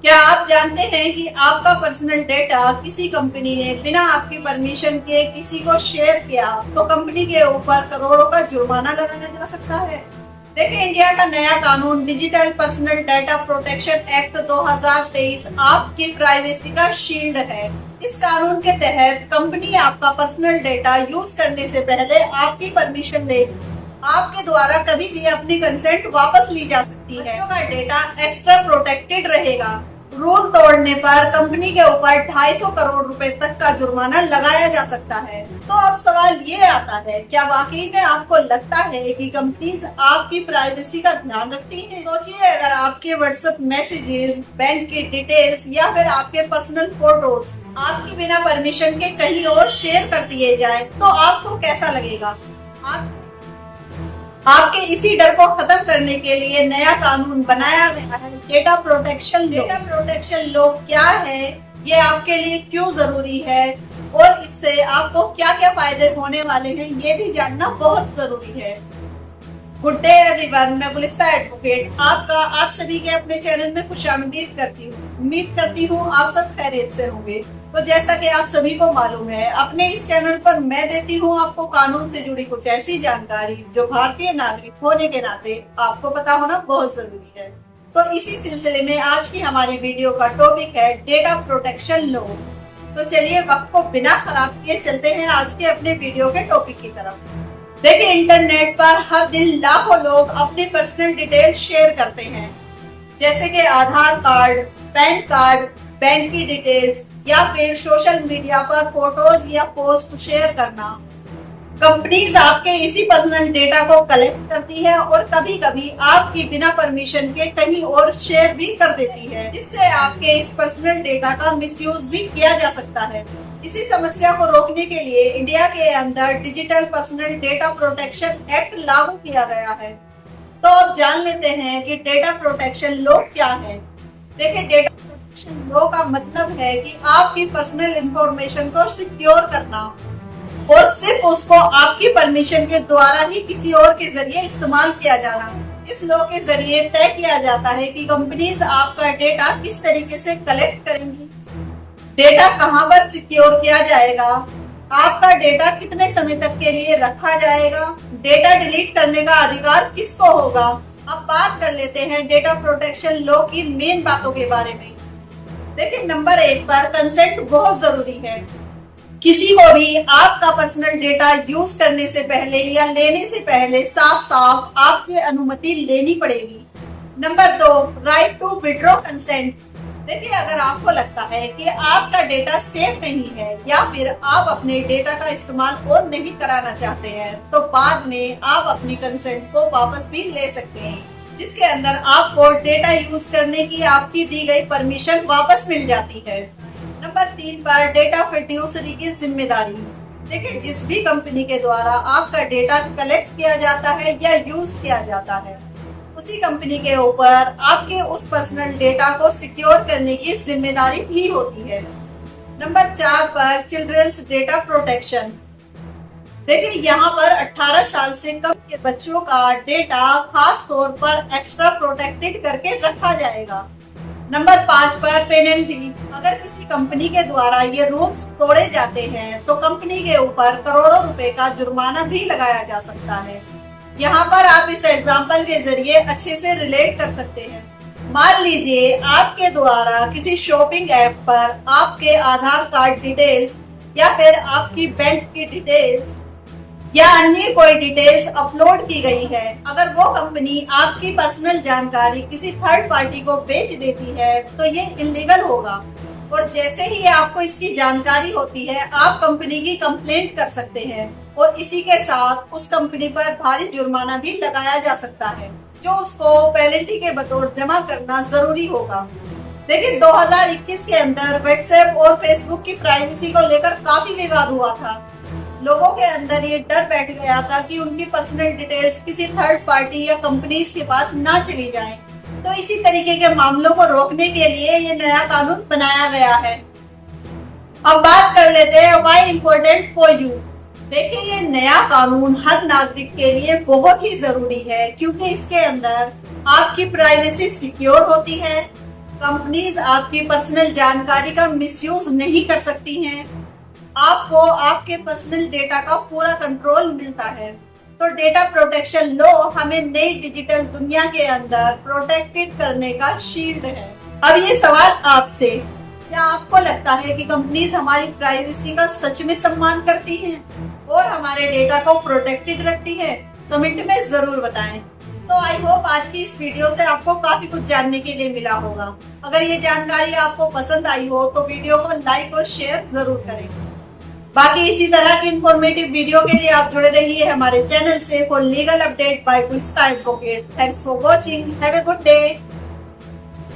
क्या आप जानते हैं कि आपका पर्सनल डेटा किसी कंपनी ने बिना आपकी परमिशन के किसी को शेयर किया तो कंपनी के ऊपर करोड़ों का जुर्माना लगाया जा सकता है। देखिए, इंडिया का नया कानून digital personal data protection act 2023 आपकी प्राइवेसी का शील्ड है। इस कानून के तहत कंपनी आपका पर्सनल डेटा यूज करने से पहले आपकी परमिशन ले आपके द्वारा कभी भी अपनी कंसेंट वापस ली जा सकती है। बच्चों का डेटा एक्स्ट्रा प्रोटेक्टेड रहेगा। रूल तोड़ने पर कंपनी के ऊपर 250 करोड़ रुपए तक का जुर्माना लगाया जा सकता है। तो अब सवाल ये आता है, क्या वाकई में आपको लगता है कि कंपनीज आपकी प्राइवेसी का ध्यान रखती हैं? सोचिए, अगर आपके व्हाट्सएप मैसेजेस, बैंक की डिटेल्स या फिर आपके पर्सनल फोटोज आपकी बिना परमिशन के कहीं और शेयर कर दिए जाए तो आपको कैसा लगेगा? आपके इसी डर को खत्म करने के लिए नया कानून बनाया गया है, data protection law. Data protection law क्या है, ये आपके लिए क्यों जरूरी है और इससे आपको क्या क्या फायदे होने वाले हैं, ये भी जानना बहुत जरूरी है। गुड डे एवरीवन, मैं गुलिस्ता एडवोकेट आपका आप सभी के अपने चैनल में खुशामदीद करती हूँ। उम्मीद करती हूँ आप सब खैरियत से होंगे। तो जैसा कि आप सभी को मालूम है, अपने इस चैनल पर मैं देती हूँ आपको कानून से जुड़ी कुछ ऐसी जानकारी जो भारतीय नागरिक होने के नाते आपको पता होना बहुत जरूरी है। तो इसी सिलसिले में आज की हमारी वीडियो का टॉपिक है डेटा प्रोटेक्शन लॉ। तो चलिए वक्त को बिना खराब किए चलते हैं आज के अपने वीडियो के टॉपिक की तरफ। देखिए, इंटरनेट पर हर दिन लाखों लोग अपनी पर्सनल डिटेल शेयर करते हैं, जैसे कि आधार कार्ड, पैन कार्ड, बैंक की डिटेल्स या फिर सोशल मीडिया पर फोटोज या पोस्ट शेयर करना। कंपनीज आपके इसी पर्सनल डेटा को कलेक्ट करती है और कभी कभी आपकी बिना परमिशन के कहीं और शेयर भी कर देती है, जिससे आपके इस पर्सनल डेटा का मिसयूज भी किया जा सकता है। इसी समस्या को रोकने के लिए इंडिया के अंदर digital personal data protection act लागू किया गया है। तो अब जान लेते हैं कि डेटा प्रोटेक्शन लॉ क्या है। देखिए, डेटा प्रोटेक्शन लॉ का मतलब है कि आपकी पर्सनल इंफॉर्मेशन को सिक्योर करना और सिर्फ उसको आपकी परमिशन के द्वारा ही किसी और के जरिए इस्तेमाल किया जाना। इस लॉ के जरिए तय किया जाता है कि कंपनीज आपका डेटा किस तरीके से कलेक्ट करेंगी, डेटा कहां पर सिक्योर किया जाएगा, आपका डेटा कितने समय तक के लिए रखा जाएगा, डेटा डिलीट करने का अधिकार किसको होगा। अब बात कर लेते हैं डेटा प्रोटेक्शन लॉ की मेन बातों के बारे में। देखिए, नंबर 1 पर कंसेंट बहुत जरूरी है। किसी को भी आपका पर्सनल डेटा यूज करने से पहले या लेने से पहले साफ साफ आपकी अनुमति लेनी पड़ेगी। Number 2, right to withdraw consent. देखिए, अगर आपको लगता है कि आपका डेटा सेफ नहीं है या फिर आप अपने डेटा का इस्तेमाल और नहीं कराना चाहते हैं, तो बाद में आप अपनी कंसेंट को वापस भी ले सकते हैं, जिसके अंदर आपको डेटा यूज करने की आपकी दी गई परमिशन वापस मिल जाती है। नंबर 3 पर डेटा फिड्यूसरी की जिम्मेदारी। देखिए, जिस भी कंपनी के द्वारा आपका डेटा कलेक्ट किया जाता है या यूज किया जाता है, उसी कंपनी के ऊपर आपके उस पर्सनल डेटा को सिक्योर करने की जिम्मेदारी भी होती है। नंबर 4 पर चिल्ड्रंस डेटा प्रोटेक्शन। देखिए, यहाँ पर 18 साल से कम के बच्चों का डेटा खास तौर पर एक्स्ट्रा प्रोटेक्टेड करके रखा जाएगा। नंबर 5 पर पेनल्टी। अगर किसी कंपनी के द्वारा ये रूल्स तोड़े जाते हैं तो कंपनी के ऊपर करोड़ों रुपए का जुर्माना भी लगाया जा सकता है। यहाँ पर आप इस एग्जाम्पल के जरिए अच्छे से रिलेट कर सकते हैं। मान लीजिए आपके द्वारा किसी शॉपिंग ऐप पर आपके आधार कार्ड डिटेल्स या फिर आपकी बैंक की डिटेल्स या अन्य कोई डिटेल्स अपलोड की गई है। अगर वो कंपनी आपकी पर्सनल जानकारी किसी थर्ड पार्टी को बेच देती है तो ये इलीगल होगा और जैसे ही आपको इसकी जानकारी होती है, आप कंपनी की कंप्लेंट कर सकते हैं और इसी के साथ उस कंपनी पर भारी जुर्माना भी लगाया जा सकता है, जो उसको पेनल्टी के बतौर जमा करना जरूरी होगा। देखिए, 2021 के अंदर व्हाट्सएप और फेसबुक की प्राइवेसी को लेकर काफी विवाद हुआ था। लोगों के अंदर ये डर बैठ गया था कि उनकी पर्सनल डिटेल्स किसी थर्ड पार्टी या कंपनीज के पास ना चली जाएं। तो इसी तरीके के मामलों को रोकने के लिए ये नया कानून बनाया गया है। अब बात कर लेते हैं व्हाई इम्पोर्टेंट फॉर यू। देखिए, ये नया कानून हर नागरिक के लिए बहुत ही जरूरी है, क्योंकि इसके अंदर आपकी प्राइवेसी सिक्योर होती है, कंपनीज आपकी पर्सनल जानकारी का मिसयूज नहीं कर सकती हैं। आपको आपके पर्सनल डेटा का पूरा कंट्रोल मिलता है। तो डेटा प्रोटेक्शन लॉ हमें नई डिजिटल दुनिया के अंदर प्रोटेक्टेड करने का शील्ड है। अब ये सवाल आपसे, क्या आपको लगता है कि कंपनीज हमारी प्राइवेसी का सच में सम्मान करती हैं और हमारे डेटा को प्रोटेक्टेड रखती है? कमेंट में जरूर बताएं। तो आई होप आज की इस वीडियो से आपको काफी कुछ जानने के लिए मिला होगा। अगर ये जानकारी आपको पसंद आई हो तो वीडियो को लाइक और शेयर जरूर करें। बाकी इसी तरह की इंफॉर्मेटिव वीडियो के लिए आप जुड़े रहिए हमारे चैनल से for legal update bye police advocate. Thanks for watching. Have a good day.